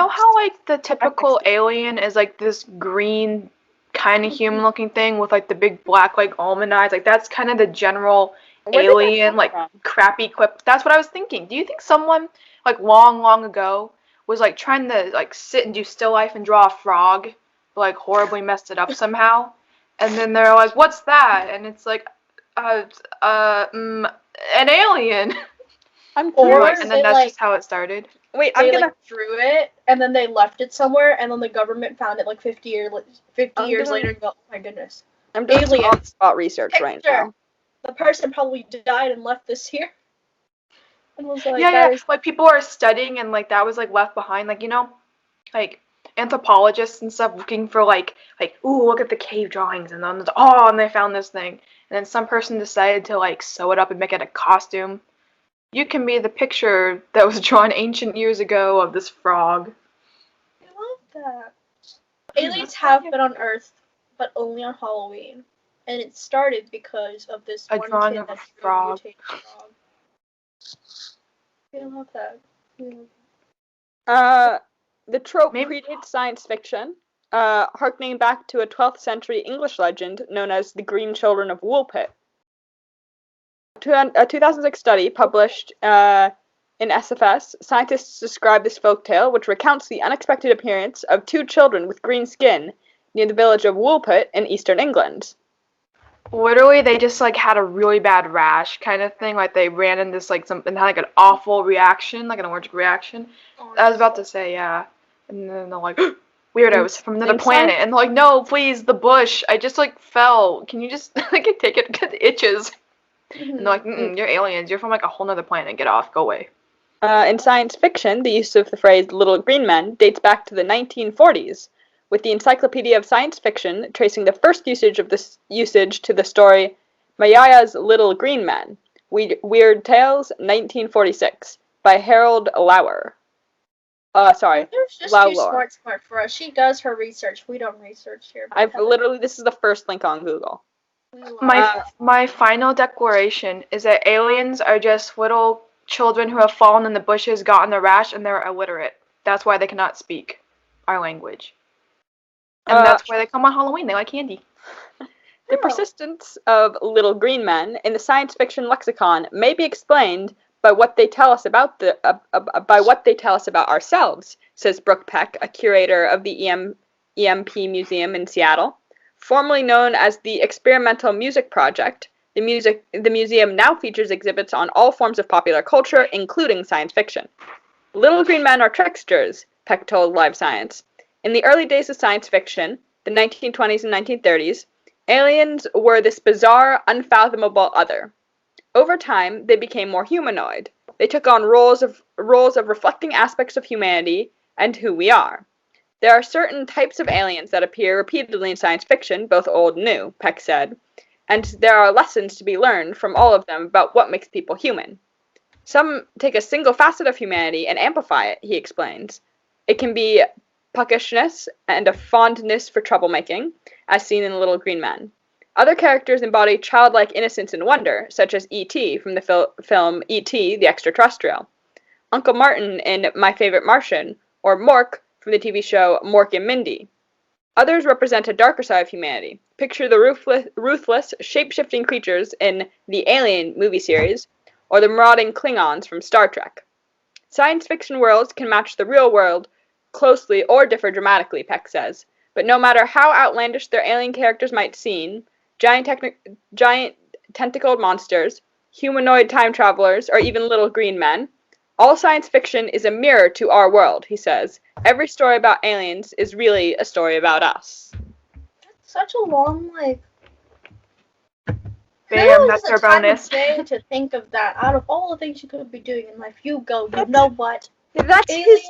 know how like the typical alien is like this green kind of human looking thing with like the big black like almond eyes? Like that's kind of the general alien like crappy clip. That's what I was thinking. Do you think someone like long ago was like trying to like sit and do still life and draw a frog, but like horribly messed it up somehow? And then they're like, "What's that?" And it's like, an alien. And then that's just how it started. Wait, they drew it, and then they left it somewhere, and then the government found it like 50 years later and go, oh my goodness. I'm doing some on-spot research right now. The person probably died and left this here. And was like, like people are studying and like that was like left behind, like, you know, like anthropologists and stuff looking for like ooh, look at the cave drawings, and then and they found this thing, and then some person decided to like sew it up and make it a costume. You can be the picture that was drawn ancient years ago of this frog. I love that. Aliens have been on Earth, but only on Halloween. And it started because of this one drawing kid of a that frog. I love that. The trope predates science fiction, harkening back to a 12th century English legend known as the Green Children of Woolpit. A 2006 study published in SFS, scientists describe this folktale, which recounts the unexpected appearance of two children with green skin near the village of Woolpit in eastern England. Literally, they just like had a really bad rash kind of thing. Like they ran into this like something, had like an awful reaction, like an allergic reaction. I was about to say, yeah. And then they're like, weirdos from another planet, and they're like, no, please, the bush. I just like fell. Can you just like take it? Because it itches. And they're like, you're aliens. You're from like a whole nother planet. Get off. Go away. In science fiction, the use of the phrase "little green men" dates back to the 1940s, with the Encyclopedia of Science Fiction tracing the first usage of this usage to the story Mayaya's Little Green Men, Weird Tales, 1946, by Harold Lauer. Sorry, Lauer. Smart for us. She does her research. We don't research here. This is the first link on Google. My final declaration is that aliens are just little children who have fallen in the bushes, gotten a rash, and they're illiterate. That's why they cannot speak our language. And that's why they come on Halloween. They like candy. The persistence of little green men in the science fiction lexicon may be explained by what they tell us about ourselves, says Brooke Peck, a curator of the EMP Museum in Seattle. Formerly known as the Experimental Music Project, the museum now features exhibits on all forms of popular culture, including science fiction. Little green men are tricksters, Peck told Live Science. In the early days of science fiction, the 1920s and 1930s, aliens were this bizarre, unfathomable other. Over time, they became more humanoid. They took on roles of reflecting aspects of humanity and who we are. There are certain types of aliens that appear repeatedly in science fiction, both old and new, Peck said, and there are lessons to be learned from all of them about what makes people human. Some take a single facet of humanity and amplify it, he explains. It can be puckishness and a fondness for troublemaking, as seen in Little Green Men. Other characters embody childlike innocence and wonder, such as E.T. from the film E.T. the Extraterrestrial, Uncle Martin in My Favorite Martian, or Mork from the TV show Mork and Mindy. Others represent a darker side of humanity. Picture the ruthless, shape-shifting creatures in the Alien movie series, or the marauding Klingons from Star Trek. Science fiction worlds can match the real world closely or differ dramatically, Peck says, but no matter how outlandish their alien characters might seem, giant tentacled monsters, humanoid time travelers, or even little green men, all science fiction is a mirror to our world, he says. Every story about aliens is really a story about us. That's such a long, Bam, that's our bonus. To think of that. Out of all the things you could be doing in life, you know what? That's his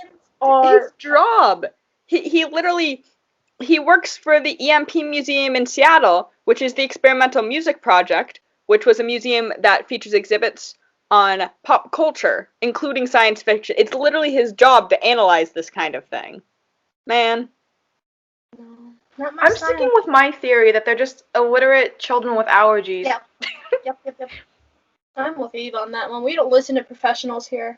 job. He literally, he works for the EMP Museum in Seattle, which is the Experimental Music Project, which was a museum that features exhibits on pop culture, including science fiction. It's literally his job to analyze this kind of thing. Man. I'm sticking with my theory that they're just illiterate children with allergies. Yep. Yep. I'm with Eve on that one. We don't listen to professionals here.